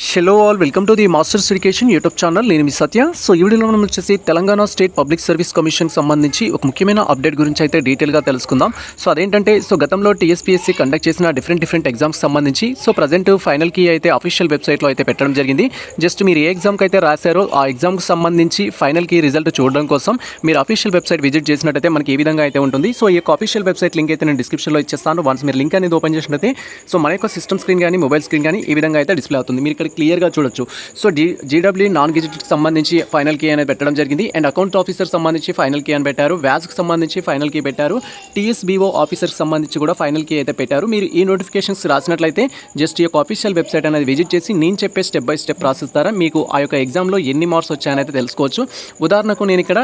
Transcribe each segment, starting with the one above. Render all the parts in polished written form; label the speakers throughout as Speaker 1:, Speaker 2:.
Speaker 1: Hello all, welcome to the masters education YouTube channel. నేను మీ సత్య. So ఈ వీడియోలో మనం వచ్చేసి Telangana state public service commission సంబంధించి ఒక ముఖ్యమైన అప్డేట్ గురించి అయితే డీటెయిల్గా తెలుసుకుందాం. సో అదేంటంటే గతంలో టీఎస్పీఎస్సీ కండక్ట్ చేసిన డిఫరెంట్ ఎగ్జామ్స్ సంబంధించి ప్రజెంట్ ఫైనల్కి అయితే అఫీషియల్ వెబ్సైట్లో అయితే పెట్టడం జరిగింది. జస్ట్ మీరు ఏ ఎగ్జామ్కి అయితే రాశారో ఆ ఎగ్జామ్కి సంబంధించి ఫైనల్కి రిజల్ట్ చూడడం కోసం మీరు అఫీషియల్ వెబ్సైట్ విజిట్ చేసినట్టయితే మనకి ఈ విధంగా అయితే ఉంటుంది. సో ఈ యొక్క అఫీషియల్ వెబ్సైట్ లింక్ అయితే నేను డిస్క్రిప్షన్లో ఇచ్చేస్తాను. వన్స్ మీరు లింక్ అనేది ఓపెన్ చేసినట్లయితే మన యొక్క సిస్టమ్ స్క్రీన్ కానీ మొబైల్ స్క్రీన్ కానీ ఈ విధంగా అయితే డిస్ప్లే అవుతుంది. మీరు క్లియర్గా చూడొచ్చు. సో జీడబ్ల్యూ నాన్ గెజిటెడ్కి సంబంధించి ఫైనల్ కీ అనేది పెట్టడం జరిగింది. అండ్ అకౌంట్ ఆఫీసర్ సంబంధించి ఫైనల్ కీ అని పెట్టారు. వ్యాజ్కి సంబంధించి ఫైనల్ కీ పెట్టారు. టీఎస్బీఓ ఆఫీసర్కి సంబంధించి కూడా ఫైనల్ కీ అయితే పెట్టారు. మీరు ఈ నోటిఫికేషన్స్ రాసినట్లయితే జస్ట్ ఈ యొక్క ఆఫీషియల్ వెబ్సైట్ అనేది విజిట్ చేసి నేను చెప్పే స్టెప్ బై స్టెప్ ప్రాసెస్ ద్వారా మీకు ఆ యొక్క ఎగ్జామ్లో ఎన్ని మార్క్స్ వచ్చాయని అయితే తెలుసుకోవచ్చు. ఉదాహరణకు నేను ఇక్కడ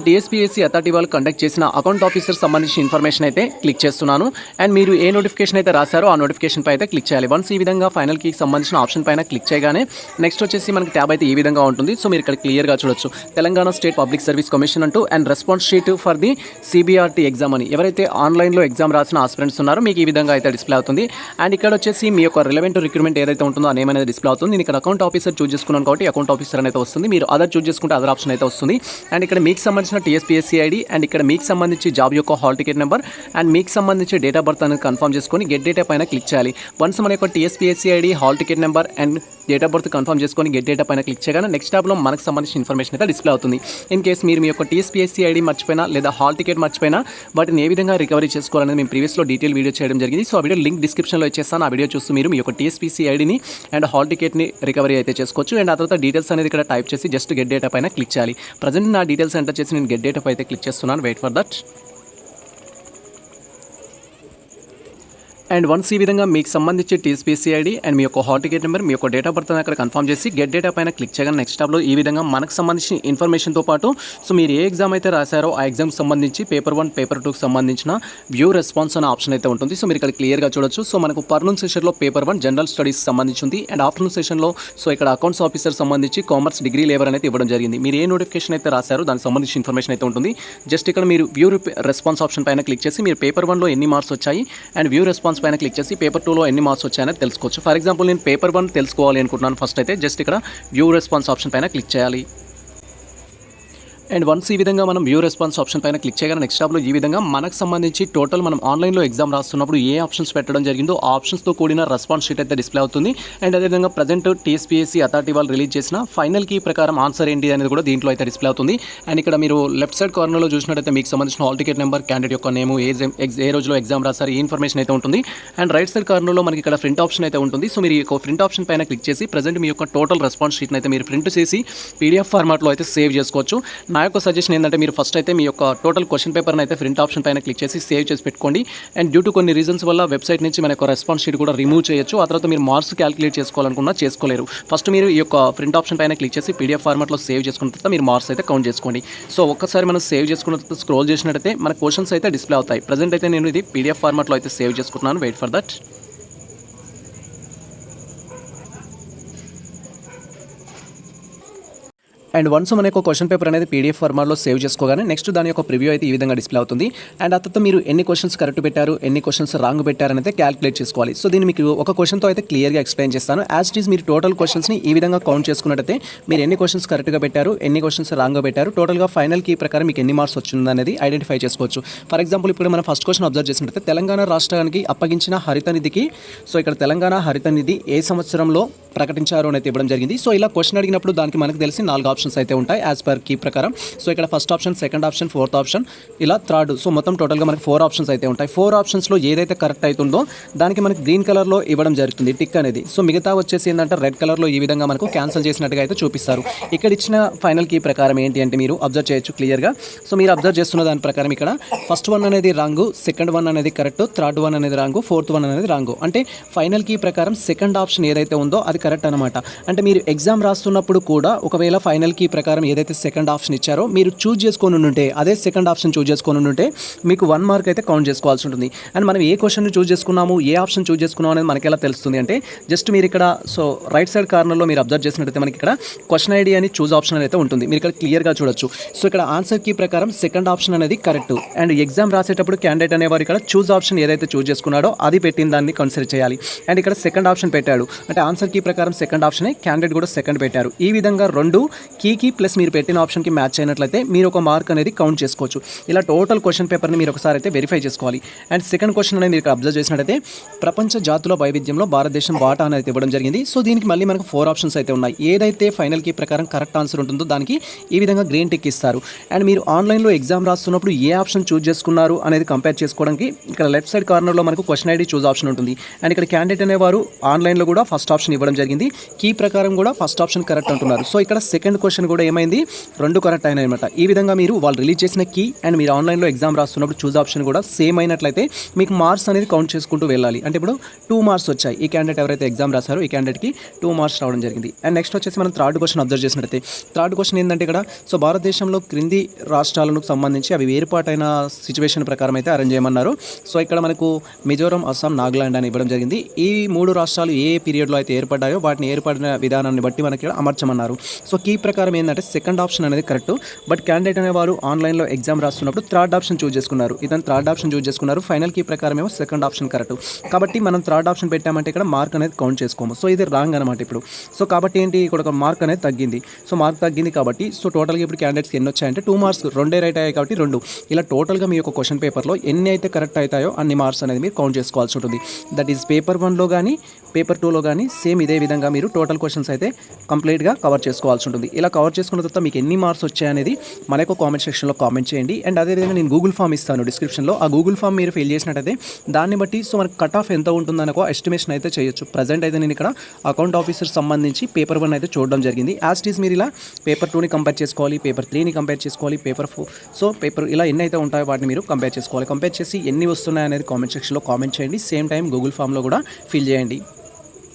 Speaker 1: టీఎస్పీఎస్సీ అథారిటీ వాళ్ళు కండక్ట్ చేసిన అకౌంట్ ఆఫీసర్ సంబంధించిన ఇన్ఫర్మేషన్ అయితే క్లిక్ చేస్తున్నాను. అండ్ మీరు ఏ నోటిఫికేషన్ అయితే రాశారో ఆ నోటిఫికేషన్ పై అయితే క్లిక్ చేయాలి. వన్స్ ఈ విధంగా ఫైనల్ కీకి సంబంధించిన ఆప్షన్ పైన క్లిక్ చేయగానే నెక్స్ట్ వచ్చేసి మనకి ట్యాబ్ అయితే ఈ విధంగా ఉంటుంది. సో మీరు ఇక్కడ క్లియర్గా చూడొచ్చు Telangana state public service commission అంటూ and response sheet for the CBRT exam అని ఎవరైతే ఆన్లైన్లో ఎగ్జామ్ రాసిన ఆస్పిరెంట్స్ ఉన్నారో మీకు ఈ విధంగా అయితే డిస్ప్లే అవుతుంది. అండ్ ఇక్కడ వచ్చేసి మీ యొక్క రిలవెంట్ రిక్రూట్మెంట్ ఏదైతే ఉంటుందో ఆ నేమ్ అనేది డిస్ప్లే అవుతుంది. నేను ఇక్కడ అకౌంట్ ఆఫీసర్ చూస్ చేసుకున్నాను కాబట్టి అకౌంట్ ఆఫీసర్ అనేది వస్తుంది. మీరు అదర్ చూస్ చేసుకుంటే అదర్ ఆప్షన్ అయితే వస్తుంది. అండ్ ఇక్కడ మీకు సంబంధించిన టీఎస్పీఎస్సీ ఐడి అండ్ ఇక్కడ మీకు సంబంధించి జాబ్ యొక్క హాల్ టికెట్ నెంబర్ అండ్ మీకు సంబంధించి డేట్ ఆఫ్ బర్త్ అనేది కన్ఫర్మ్ చేసుకొని గెట్ డేటా పైన క్లిక్ చేయాలి. వన్స్ మన యొక్క TSPSC ID hall ticket number and date of birth confirm చేసుకొని గెట్ డేటా పైన క్లిక్ చేయగానే నెక్స్ట్ ట్యాబ్లో మనకు సంబంధించిన ఇన్ఫర్మేషన్ అయితే డిస్ప్లే అవుతుంది. ఇన్ కేసు మీరు మీ యొక్క టీఎస్పీఎస్సీ ఐడి మర్చిపోయినా లేదా హాల్ టికెట్ మర్చిపోయినా వాటిని ఏ విధంగా రికవరీ చేసుకోవాలనేది మేము ప్రీవియస్లో డీటెయిల్ వీడియో చేయడం జరిగింది. సో ఆ వీడియో లింక్ డిస్క్రిప్షన్లో ఇచ్చేస్తాను. ఆ వీడియో చూస్తూ మీరు మీ యొక్క టీఎస్పీఎస్సీ ఐడిని అండ్ హాల్ టికెట్ని రికవరీ అయితే చేసుకోవచ్చు. అండ్ ఆ తర్వాత డీటెయిల్స్ అనేది ఇక్కడ టైప్ చేసి జస్ట్ గెట్ డేటా పైన క్లిక్ చేయాలి. ప్రజెంట్ నా డీటెయిల్స్ ఎంటర్ చేసి నేను గెట్ డేటా పై అయితే క్లిక్ చేస్తున్నాను. Wait for that. And once ఈ విధంగా మీకు సంబంధించి టీఎస్పీఎస్సీ ఐడి అండ్ మీ యొక్క హాల్ టికెట్ నెంబర్ మీ యొక్క డేట్ ఆఫ్ బర్త్ అక్కడ కన్ఫర్మ్ చేసి గెట్ డేటా పైన క్లిక్ చేయగానే నెక్స్ట్ టాబ్లో ఈ విధంగా మనకు సంబంధించిన ఇన్ఫర్మేషన్తో పాటు మీరు ఏ ఎగ్జామ్ అయితే రాశారో ఆ ఎగ్జామ్కి సంబంధించి పేపర్ 1 పేపర్ 2కి సంబంధించిన వ్యూ రెస్పాన్స్ అనే ఆప్షన్ అయితే ఉంటుంది. సో మీరు ఇక్కడ క్లియర్గా చూడొచ్చు. సో మనకు పర్నూన్ సెషన్లో పేపర్ 1 జనరల్ స్టడీస్ సంబంధించి ఉంది. అండ్ ఆఫ్టర్నూన్ సెషన్లో ఇక్కడ అకౌంట్స్ ఆఫీసర్ సంబంధించి కామర్స్ డిగ్రీ లేవర్ అనేది ఇవ్వడం జరిగింది. మీరు ఏ నోటిఫికేషన్ అయితే రాశారో దానికి సంబంధించిన ఇన్ఫర్మేషన్ అయితే ఉంటుంది. జస్ట్ ఇక్కడ మీరు వ్యూ రెస్పాన్స్ ఆప్షన్ పైన క్లిక్ చేసి మీరు పేపర్ 1లో ఎన్ని మార్క్స్ వచ్చాయి అండ్ వ్యూ రెస్పాన్స్ పైన క్లిక్ చేసి పేపర్ 2లో ఎన్ని మార్క్స్ వచ్చాయని తెలుసుకోవచ్చు. ఫర్ ఎగ్జాంపుల్ నేను పేపర్ 1 తెలుసుకోవాలి అనుకుంటున్నాను. ఫస్ట్ అయితే జస్ట్ ఇక్కడ వ్యూ రెస్పాన్స్ ఆప్షన్ పైన క్లిక్ చేయాలి. అండ్ వన్స్ ఈ విధంగా మనం వ్యూ రెస్పాన్స్ ఆప్షన్ పైన క్లిక్ చేయగానే నెక్స్ట్ టాబ్లో ఈ విధంగా మనకు సంబంధించి టోటల్ మనం ఆన్లైన్లో ఎగ్జామ్ రాస్తున్నప్పుడు ఏ ఆప్షన్స్ పెట్టడం జరిగిందో ఆ ఆప్షన్స్తో కూడిన రెస్పాన్స్ షీట్ అయితే డిస్ప్లే అవుతుంది. అండ్ అదేవిధంగా ప్రజెంట్ టీఎస్పీఎస్సీ అథారిటీ వాళ్ళు రిలీజ్ చేసిన ఫైనల్ కీ ప్రకారం ఆన్సర్ ఏంటి అనేది కూడా దీంట్లో అయితే డిస్ప్లే అవుతుంది. అండ్ ఇక్కడ మీరు లెఫ్ట్ సైడ్ కార్నర్లో చూసినట్టయితే మీకు సంబంధించిన హాల్ టికెట్ నెంబర్, క్యాండిడేట్ యొక్క నేము, ఏ రోజులో ఎగ్జామ్ రాసారు ఈ ఇన్ఫర్మేషన్ అయితే ఉంటుంది. అండ్ రైట్ సైడ్ కార్నర్లో మనకి ఇక్కడ ప్రింట్ ఆప్షన్ అయితే ఉంటుంది. సో మీరు ఈ యొక్క ప్రింట్ ఆప్షన్ పైన క్లిక్ చేసి ప్రజెంట్ మీ యొక్క టోటల్ రెస్పాన్స్ షీట్ని అయితే మీరు ప్రింట్ చేసి పీడిఎఫ్ ఫార్మాట్లో అయితే సేవ్ చేసుకోవచ్చు. నా యొక్క సజెషన్ ఏంటంటే మీరు ఫస్ట్ అయితే మీ యొక్క టోటల్ క్వశ్చన్ పేపర్ని అయితే ప్రింట్ ఆప్షన్ పైన క్లిక్ చేసి సేవ్ చేసి పెట్టుకోండి. అండ్ డ్యూ టు కొన్ని రీజన్స్ వల్ల వెబ్సైట్ నుంచి మన యొక్క రెస్పాన్స్ షీట్ కూడా రిమూవ్ చేయొచ్చు. ఆ తర్వాత మీరు మార్క్స్ క్యాలిక్యులేట్ చేసుకోవాలనుకున్నా చేసుకోలేరు. ఫస్ట్ మీరు ఈ యొక్క ప్రింట్ ఆప్షన్ పైన క్లిక్ చేసి పీడిఎఫ్ ఫార్మాట్లో సేవ్ చేసుకున్న తర్వాత మీరు మార్క్స్ అయితే కౌంట్ చేసుకోండి. సో ఒక్కసారి మనం సేవ్ చేసుకున్న తర్వాత స్క్రోల్ చేసినట్టయితే మన క్వశ్చన్స్ అయితే డిస్ప్లే అవుతాయి. ప్రజెంట్ అయితే నేను ఇది పీడిఎఫ్ ఫార్మాట్లో అయితే సేవ్ చేసుకుంటున్నాను. Wait for that. And once మన యొక్క క్వశ్చన్ పేపర్ అనేది పీడిఎఫ్ ఫార్మాట్లో సేవ్ చేసుకోగానే నెక్స్ట్ దాని యొక్క ప్రివ్యూ అయితే ఈ విధంగా డిస్ప్లే అవుతుంది. అండ్ ఆ తర్వాత మీరు ఎన్ని క్వశ్చన్స్ కరెక్ట్ పెట్టారు, ఎన్ని క్వశ్చన్స్ రాంగ్ పెట్టారని అయితే క్యాలిక్యులేట్ చేసుకోవాలి. సో దీన్ని మీకు ఒక క్వశ్చన్తో అయితే క్లియర్గా ఎక్స్ప్లెయిన్ చేస్తాను. యాజ్ ఇట్ ఈస్ మీరు టోటల్ క్వశ్చన్స్ని ఈ విధంగా కౌంట్ చేసుకున్నట్టయితే మీరు ఎన్ని క్వశ్చన్స్ కరెక్ట్గా పెట్టారు, ఎన్ని క్వశ్చన్స్ రాంగ్గా పెట్టారు, టోటల్గా ఫైనల్ కీ ప్రకారం మీకు ఎన్ని మార్క్స్ వచ్చింది అనేది ఐడెంటిఫై చేసుకోవచ్చు. ఫర్ ఎగ్జాంపుల్ ఇప్పుడు మనం ఫస్ట్ క్వశ్చన్ అబ్జర్వ్ చేసినట్టయితే తెలంగాణ రాష్ట్రానికి అప్పగించిన హరిత నిధికి ఇక్కడ తెలంగాణ హరిత నిధి ఏ సంవత్సరంలో ప్రకటించారు అనేది ఇవ్వడం జరిగింది. సో ఇలా క్వశ్చన్ అడిగినప్పుడు దానికి మనకు తెలిసి 4 ఆప్షన్స్ అయితే ఉంటాయి యాజ్ పర్ కీ ప్రకారం. సో ఇక్కడ first option, second option, fourth option, ఇలా థర్డ్. సో మొత్తం టోటల్గా మనకి 4 ఆప్షన్స్ అయితే ఉంటాయి. 4 ఆప్షన్స్లో ఏదైతే కరెక్ట్ అవుతుందో దానికి మనకి గ్రీన్ కలర్లో ఇవ్వడం జరుగుతుంది టిక్ అనేది. సో మిగతా వచ్చేసి ఏంటంటే రెడ్ కలర్లో ఈ విధంగా మనకు క్యాన్సిల్ చేసినట్టుగా అయితే చూపిస్తారు. ఇక్కడ ఇచ్చిన ఫైనల్ కీ ప్రకారం ఏంటి అంటే మీరు అబ్జర్వ్ చేయొచ్చు క్లియర్గా. సో మీరు అబ్జర్వ్ చేస్తున్న దాని ప్రకారం ఇక్కడ ఫస్ట్ 1 అనేది రాంగు, సెకండ్ 1 అనేది కరెక్ట్, థర్డ్ 1 అనేది రాంగు, ఫోర్త్ 1 అనేది రాంగు. అంటే ఫైనల్ కీ ప్రకారం సెకండ్ ఆప్షన్ ఏదైతే ఉందో అది కరెక్ట్ అనమాట. అంటే మీరు ఎగ్జామ్ రాస్తున్నప్పుడు కూడా ఒకవేళ ఫైనల్ కీ ప్రకారం ఏదైతే సెకండ్ ఆప్షన్ ఇచ్చారో మీరు చూజ్ చేసుకొని ఉంటే అదే సెకండ్ ఆప్షన్ చూజ్ చేసుకొని ఉంటే మీకు 1 మార్క్ అయితే కౌంట్ చేసుకోవాల్సి ఉంటుంది. అండ్ మనం ఏ క్వశ్చన్ చూజ్ చేసుకున్నాము, ఏ ఆప్షన్ చూజ్ చేసుకున్నాము అనేది మనకి ఎలా తెలుస్తుంది అంటే జస్ట్ మీరు ఇక్కడ సో రైట్ సైడ్ కార్నర్లో మీరు అబ్జర్వ్ చేసినట్టయితే మనకి ఇక్కడ క్వశ్చన్ ఐడి అని చూజ్ ఆప్షన్ అయితే ఉంటుంది. మీరు ఇక్కడ క్లియర్గా చూడొచ్చు. సో ఇక్కడ ఆన్సర్ కీ ప్రకారం సెకండ్ ఆప్షన్ అనేది కరెక్ట్. అండ్ ఎగ్జామ్ రాసేటప్పుడు క్యాండిడేట్ అనేవారు ఇక్కడ చూజ్ ఆప్షన్ ఏదైతే చూజ్ చేసుకున్నాడో అది పెట్టిన దాన్ని కన్సిడర్ చేయాలి. అండ్ ఇక్కడ సెకండ్ ఆప్షన్ పెట్టాడు అంటే ఆన్సర్ కీ ప్రకారం సెకండ్ ఆప్షనే, క్యాండిడేట్ కూడా సెకండ్ పెట్టారు. ఈ విధంగా రెండు కీకి ప్లస్ మీరు పెట్టిన ఆప్షన్కి మ్యాచ్ అయినట్లయితే మీరు ఒక మార్క్ అనేది కౌంట్ చేసుకోవచ్చు. ఇలా టోటల్ క్వశ్చన్ పేపర్ని మీరు ఒకసారి అయితే వెరిఫై చేసుకోవాలి. అండ్ సెకండ్ క్వశ్చన్ అనేది మీరు ఇక్కడ అబ్జర్వ్ చేసినట్టయితే ప్రపంచ జాతుల వైవిధ్యంలో భారతదేశం వాటా అనేది ఇవ్వడం జరిగింది. సో దీనికి మళ్ళీ మనకు 4 ఆప్షన్స్ అయితే ఉన్నాయి. ఏదైతే ఫైనల్ కీ ప్రకారం కరెక్ట్ ఆన్సర్ ఉంటుందో దానికి ఈ విధంగా గ్రీన్ టిక్ ఇస్తారు. అండ్ మీరు ఆన్లైన్లో ఎగ్జామ్ రాస్తున్నప్పుడు ఏ ఆప్షన్ చూజ్ చేసుకున్నారు అనేది కంపేర్ చేసుకోవడానికి ఇక్కడ లెఫ్ట్ సైడ్ కార్నర్లో మనకు క్వశ్చన్ ఐడి చూజ్ ఆప్షన్ ఉంటుంది. అండ్ ఇక్కడ క్యాండిడేట్ అనేవారు ఆన్లైన్లో కూడా ఫస్ట్ ఆప్షన్ ఇవ్వడం జరిగింది. కీ ప్రకారం కూడా ఫస్ట్ ఆప్షన్ కరెక్ట్ అంటున్నారు. సో ఇక్కడ సెకండ్ క్వశ్చన్ కూడా ఏమైంది, 2 కరెక్ట్ అయినాయి అనమాట. ఈ విధంగా మీరు వాళ్ళు రిలీజ్ చేసిన కీ అండ్ మీరు ఆన్లైన్లో ఎగ్జామ్ రాస్తున్నప్పుడు చూజ్ ఆప్షన్ కూడా సేమ్ అయినట్లయితే మీకు మార్క్స్ అనేది కౌంట్ చేసుకుంటూ వెళ్ళాలి. అంటే ఇప్పుడు 2 మార్క్స్ వచ్చాయి. ఈ క్యాండిడేట్ ఎవరైతే ఎగ్జామ్ రాశారో ఈ క్యాండిడేట్కి 2 మార్క్స్ రావడం జరిగింది. అండ్ నెక్స్ట్ వచ్చేసి మనం థర్డ్ క్వశ్చన్ అబ్జర్వ్ చేసినట్టయితే థర్డ్ క్వశ్చన్ ఏంటంటే ఇక్కడ సో భారతదేశంలో క్రింది రాష్ట్రాలకు సంబంధించి అవి ఏర్పాటైన సిచ్యువేషన్ ప్రకారం అయితే అరేంజ్ చేయమన్నారు. సో ఇక్కడ మనకు మిజోరం, అస్సాం, నాగాలాండ్ అని ఇవ్వడం జరిగింది. ఈ 3 రాష్ట్రాలు ఏ పీరియడ్లో అయితే ఏర్పడ్డాయో వాటిని ఏర్పడిన విధానాన్ని బట్టి మనకి ఇక్కడ అమర్చమన్నారు. సో కీ ప్రకారం ఏంటంటే సెకండ్ ఆప్షన్ అనేది కరెక్ట్. బట్ క్యాండిడేట్ అనేవారు ఆన్లైన్లో ఎగ్జామ్ రాస్తున్నప్పుడు థర్డ్ ఆప్షన్ చూజ్ చేసుకున్నారు. ఇతను థర్డ్ ఆప్షన్ చూజ్ చేసుకున్నారు. ఫైనల్ కీ ప్రకారం ఏమో సెకండ్ ఆప్షన్ కరెక్ట్. కాబట్టి మనం థర్డ్ ఆప్షన్ పెట్టామంటే ఇక్కడ మార్క్ అనేది కౌంట్ చేసుకోము. సో ఇది రాంగ్ అనమాట ఇప్పుడు. సో కాబట్టి ఏంటి ఇక్కడ ఒక మార్క్ అనేది తగ్గింది. సో మార్క్ తగ్గింది కాబట్టి సో టోటల్గా ఇప్పుడు క్యాండిడేట్స్కి ఎన్ని వచ్చాయంటే 2 మార్క్స్, 2 రైట్ అయ్యాయి కాబట్టి 2. ఇలా టోటల్గా మీ యొక్క క్వశ్చన్ పేపర్లో ఎన్ని అయితే కరెక్ట్ అవుతాయో అన్ని మార్క్స్ అనేది మీరు కౌంట్ చేసుకోవాల్సి ఉంటుంది. దట్ ఈస్ పేపర్ 1లో కానీ పేపర్ 2లో కానీ సేమ్ ఇదే విధంగా మీరు టోటల్ క్వశ్చన్స్ అయితే కంప్లీట్గా కవర్ చేసుకోవాల్సి ఉంటుంది. ఇలా కవర్ చేసుకున్న తర్వాత మీకు ఎన్ని మార్క్స్ వచ్చాయనేది మనకు కామెంట్ సెక్షన్లో కామెంట్ చేయండి. అండ్ అదేవిధంగా నేను గూగుల్ ఫామ్ ఇస్తాను డిస్క్రిప్షన్లో. ఆ గూగుల్ ఫామ్ మీరు ఫిల్ చేసినట్టయితే దాన్ని బట్టి సో మనకు కట్ ఆఫ్ ఎంత ఉంటుందని ఒక ఎస్టిమేషన్ అయితే చేయొచ్చు. ప్రజెంట్ అయితే నేను ఇక్కడ అకౌంట్ ఆఫీసర్ సంబంధించి పేపర్ 1 అయితే చూడడం జరిగింది. యాజ్ ఇట్ ఈస్ మీరు ఇలా పేపర్ 2ని కంపేర్ చేసుకోవాలి, పేపర్ 3ని కంపేర్ చేసుకోవాలి, పేపర్ 4 సో పేపర్ ఇలా ఎన్ని అయితే ఉంటాయో వాటిని మీరు కంపేర్ చేసుకోవాలి. కంపేర్ చేసి ఎన్ని వస్తున్నాయి అనేది కామెంట్ సెక్షన్లో కామెంట్ చేయండి. సేమ్ టైం గూగుల్ ఫామ్లో కూడా ఫిల్ చేయండి.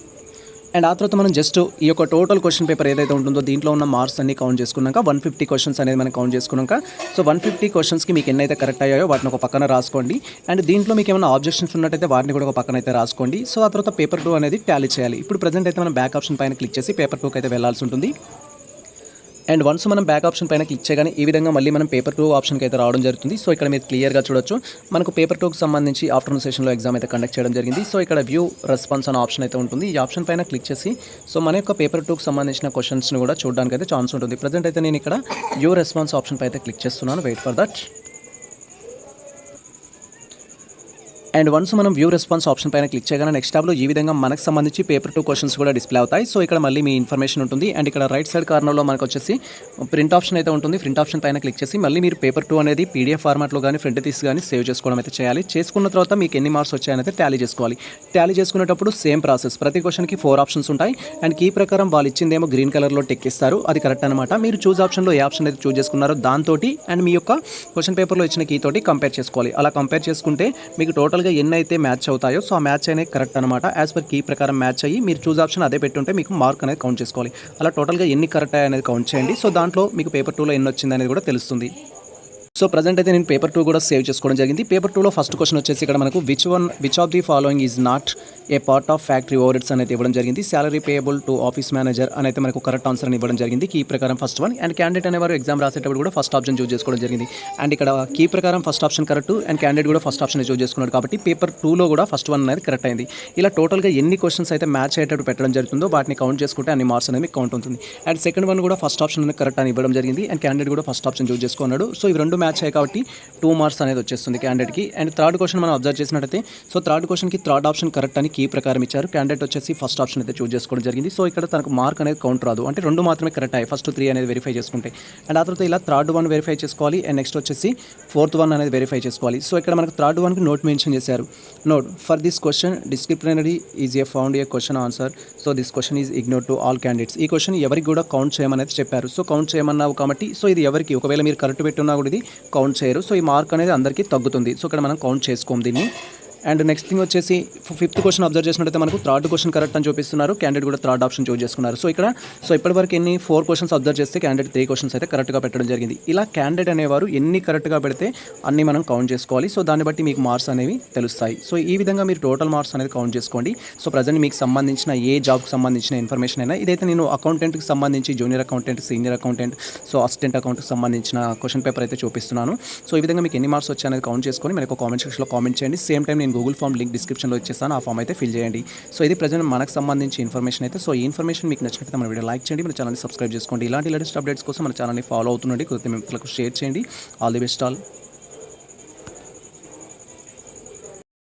Speaker 1: అండ్ ఆ తర్వాత మనం జస్ట్ ఈ యొక్క టోటల్ క్వశ్చన్ పేపర్ ఏదైతే ఉంటుందో దీంట్లో ఉన్న మార్క్స్ అన్ని కౌంట్ చేసుకున్నాక 150 క్వశ్చన్స్ అనేది మనం కౌంట్ చేసుకున్నాక సో 150 క్వశ్చన్స్కి మీకు ఎన్నైతే కరెక్ట్ అయ్యాయో వాటిని ఒక పక్కన రాసుకోండి. అండ్ దీంట్లో మీకు ఏమైనా ఆబ్జెక్షన్స్ ఉన్నట్టయితే వాటిని కూడా ఒక పక్కన అయితే రాసుకోండి. సో ఆ తర్వాత పేపర్ 2 అనేది టాలీ చేయాలి. ఇప్పుడు ప్రజెంట్ అయితే మనం బ్యాక్ ఆప్షన్ పైన క్లిక్ చేసి పేపర్ 2కి అయితే వెళ్ళాల్సి ఉంటుంది. అండ్ వన్స్ మనం బ్యాక్ ఆప్షన్ పైన క్లిక్ చేయగానే ఈ విధంగా మళ్ళీ మనం పేపర్ 2 ఆప్షన్కి అయితే రావడం జరుగుతుంది. సో ఇక్కడ మీరు క్లియర్గా చూడొచ్చు మనకు పేపర్ 2కి సంబంధించి ఆఫ్టర్నూన్ సెషన్లో ఎగ్జామ్ అయితే కండక్ట్ చేయడం జరిగింది. సో ఇక్కడ వ్యూ రెస్పాన్స్ అనే ఆప్షన్ అయితే ఉంటుంది. ఈ ఆప్షన్ పైన క్లిక్ చేసి సో మన యొక్క పేపర్ 2కి సంబంధించిన క్వశ్చన్స్ని కూడా చూడడానికి అయితే ఛాన్స్ ఉంటుంది. ప్రజెంట్ అయితే నేను ఇక్కడ వ్యూ రెస్పాన్స్ ఆప్షన్ పై అయితే క్లిక్ చేస్తున్నాను. Wait for that. And once మనం వ్యూ రెస్పాన్స్ ఆప్షన్ పైన క్లిక్ చేయగానే నెక్స్ట్ ట్యాబ్లో ఈ విధంగా మనకు సంబంధించి పేపర్ 2 క్వశ్చన్స్ కూడా డిస్ప్లే అవుతాయి. సో ఇక్కడ మళ్ళీ మీ ఇన్ఫర్మేషన్ ఉంటుంది. అండ్ ఇక్కడ రైట్ సైడ్ కార్నర్లో మనకు వచ్చేసి ప్రింట్ ఆప్షన్ అయితే ఉంటుంది. ప్రింట్ ఆప్షన్ పైన క్లిక్ చేసి మళ్ళీ మీరు పేపర్ 2 అనేది పీడిఎఫ్ ఫార్మాట్లో కానీ ప్రింట్ తీసి కానీ సేవ్ చేసుకోవడం అయితే చేయాలి. చేసుకున్న తర్వాత మీకు ఎన్ని మార్క్స్ వచ్చాయనైతే టాలీ చేసుకోవాలి. టాలీ చేసుకునేటప్పుడు సేమ్ ప్రాసెస్. ప్రతి క్వశ్చన్కి 4 ఆప్షన్స్ ఉంటాయి. అండ్ కీ ప్రకారం వాళ్ళు ఇచ్చిందేమో గ్రీన్ కలర్లో టిక్ ఇస్తారు, అది కరెక్ట్ అనమాట. మీరు చూజ్ ఆప్షన్లో ఏ ఆప్షన్ అయితే చూజ్ చేసుకున్నారో దాంతో అండ్ మీ యొక్క క్వశ్చన్ పేపర్లో ఇచ్చిన కీ తోటి కంపేర్ చేసుకోవాలి. అలా కంపేర్ చేసుకుంటే మీకు టోటల్గా ఎన్ని అయితే మ్యాచ్ అవుతాయో సో ఆ మ్యాచ్ అనేది కరెక్ట్ అనమాట. యాజ్ పర్ కీ ప్రకారం మ్యాచ్ అయ్యి మీరు చూజ్ ఆప్షన్ అదే పెట్టుంటే మీకు మార్క్ అనేది కౌంట్ చేసుకోవాలి. అలా టోటల్గా ఎన్ని కరెక్ట్ అయ్యాయి అనేది కౌంట్ చేయండి. సో దాంట్లో మీకు పేపర్ 2లో ఎన్ని వచ్చింది అనేది కూడా తెలుస్తుంది. సో ప్రజెంట్ అయితే నేను పేపర్ 2 కూడా సేవ్ చేసుకోవడం జరిగింది. పేపర్ 2లో ఫస్ట్ క్వశ్చన్ వచ్చేసి ఇక్కడ మనకు which of the following is not a part of factory overheads అనేది ఇవ్వడం జరిగింది. Salary payable to office manager అని అయితే మనకు కరెక్ట్ ఆన్సర్ అని ఇవ్వడం జరిగింది. కీ ప్రకారం ఫస్ట్ 1. అండ్ క్యాండిడేట్ అనేవారు ఎగ్జామ్ రాసేటప్పుడు కూడా ఫస్ట్ ఆప్షన్ చూజ్ చేసుకోవడం జరిగింది. అండ్ ఇక్కడ కీ ప్రకారం first option correct and candidate కూడా ఫస్ట్ ఆప్షన్ చూజ్ చేసుకున్నాడు కాబట్టి పేపర్ 2లో కూడా ఫస్ట్ 1 అనేది కరెక్ట్ అయింది. ఇలా టోటల్గా ఎన్ని క్వశ్చన్స్ అయితే మ్యాచ్ అయ్యేటట్టు పెట్టడం జరుగుతుందో వాటిని కౌంట్ చేసుకుంటే అన్ని మార్క్స్ అనేది కౌంట్ ఉంటుంది. అండ్ సెకండ్ 1 కూడా ఫస్ట్ ఆప్షన్ అనేది కరెక్ట్ అని ఇవ్వడం జరిగింది. అండ్ క్యాండిడేట్ కూడా ఫస్ట్ ఆప్షన్ చూజ్ చేసుకున్నాడు. సో ఇవి 2 మ్యాచ్ అయ్యాయి కాబట్టి 2 మార్క్స్ అనేది వచ్చేస్తుంది క్యాండిడేట్కి. అండ్ థర్డ్ క్వశ్చన్ మనం అబ్జర్వ్ చేసినట్టయితే సో థర్డ్ క్వశ్చన్కి థర్డ్ ఆప్షన్ కరెక్ట్ అని కీ ప్రకారం ఇచ్చారు. క్యాండిడేట్ వచ్చేసి ఫస్ట్ ఆప్షన్ అయితే చూజ్ చేసుకోవడం జరిగింది. సో ఇక్కడ తనకు మార్క్ అనేది కౌంట్ రాదు, అంటే 2 మాత్రమే కరెక్ట్ అయ్యాయి. ఫస్ట్ 3 అనేది వెరిఫై చేసుకుంటే. అండ్ ఆ తర్వాత ఇలా థర్డ్ 1 వెరిఫై చేసుకోవాలి. అండ్ నెక్స్ట్ వచ్చేసి ఫోర్త్ 1 అనేది వెరిఫై చేసుకోవాలి. సో ఇక్కడ మనకు థర్డ్ 1కి నోట్ మెన్షన్ చేశారు. Note for this question discretionary is a found A question answer. So this question is ignore to all candidates. ఈ క్వశ్చన్ ఎవరికి కూడా కౌంట్ చేయమని అయితే చెప్పారు. సో కౌంట్ చేయమన్నావు కాబట్టి సో ఇది ఎవరికి ఒకవేళ మీరు కరెక్ట్ పెట్టున్నా కూడా ఇది కౌంట్ చేయరు. సో ఈ మార్క్ అనేది అందరికీ తగ్గుతుంది. సో ఇక్కడ మనం కౌంట్ చేసుకోము దీన్ని. అండ్ నెక్స్ట్ థింగ్ వచ్చేసి ఫిఫ్త్ క్వశ్చన్ అబ్జర్వ్ చేసినట్టయితే మనకు థర్డ్ క్వశ్చన్ కరెక్ట్ అని చూపిస్తున్నారు. క్యాండిడేట్ కూడా థర్డ్ ఆప్షన్ చూస్ చేసుకున్నారు. సో ఇక్కడ ఇప్పటివరకు ఎన్ని 4 క్వశ్చన్స్ అబ్జర్వ్ చేస్తే క్యాండిడేట్ 3 క్వశ్చన్స్ అయితే కరెక్ట్గా పెట్టడం జరిగింది. ఇలా క్యాండిడేట్ అనేవారు ఎన్ని కరెక్ట్గా పెడితే అన్ని మనం కౌంట్ చేసుకోవాలి. సో దాన్ని బట్టి మీకు మార్క్స్ అనేవి తెలుస్తాయి. సో ఈ విధంగా మీరు టోటల్ మార్క్స్ అనేది కౌంట్ చేసుకోండి. సో ప్రజెంట్ మీకు సంబంధించిన ఏ జాబ్కి సంబంధించిన ఇన్ఫర్మేషన్ అయినా ఇదైతే నేను అకౌంటెంట్కి సంబంధించి junior accountant, senior accountant, so assistant అకౌంట్కి సంబంధించిన క్వశ్చన్ పేపర్ అయితే చూపిస్తున్నాను. సో ఈ విధంగా మీకు ఎన్ని మార్క్స్ వచ్చాయనేది కౌంట్ చేసుకొని మనకు కామెంట్ సెక్షన్లో కామెంట్ చేయండి. సేమ్ టైం నేను గూగుల్ ఫామ్ లింక్ డిస్క్రిప్షన్లో ఇచ్చేస్తాను. ఆ ఫామ్ అయితే ఫిల్ చేయండి. సో ఇది ప్రజెంట్ మనకు సంబంధించి ఇన్ఫర్మేషన్ అయితే. సో ఈ ఇన్ఫర్మేషన్ మీకు నచ్చినట్లయితే మన వీడియో లైక్ చేయండి, మన ఛానల్ని సబ్స్క్రైబ్ చేసుకోండి. ఇలాంటి లేటెస్ట్ అప్డేట్స్ కోసం మన ఛానల్ని ఫాలో అవుతుండండి. కృతజ్ఞతలకు షేర్ చేయండి. All the best all.